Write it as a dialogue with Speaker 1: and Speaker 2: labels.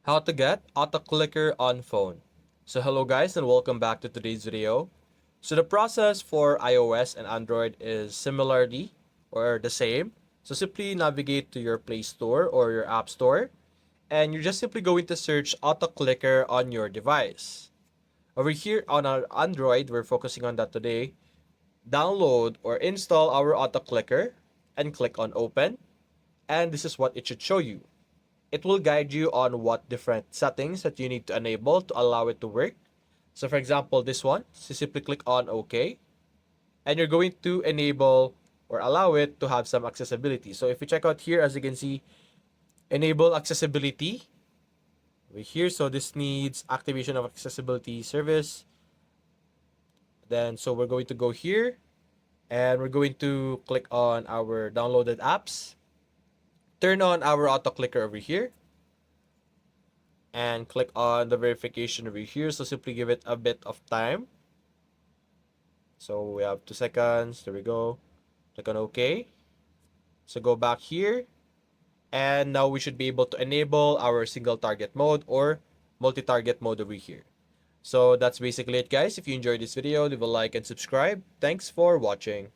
Speaker 1: How to get auto clicker on phone. So hello guys and welcome back to today's video. So the process for iOS and Android is similarly or the same. So simply navigate to your Play Store or your App Store and you're just simply going to search auto clicker on your device. Over here on our Android, we're focusing on that today. Download or install our auto clicker and click on open, and this is what it should show you. It will guide you on what different settings that you need to enable to allow it to work. So for example, this one, so simply click on OK, and you're going to enable or allow it to have some accessibility. So if you check out here, as you can see, enable accessibility over here. So this needs activation of accessibility service. Then so we're going to go here and we're going to click on our downloaded apps. Turn on our auto clicker over here and click on the verification over here. So simply give it a bit of time. So we have 2 seconds. There we go. Click on OK. So go back here. And now we should be able to enable our single target mode or multi-target mode over here. So that's basically it, guys. If you enjoyed this video, leave a like and subscribe. Thanks for watching.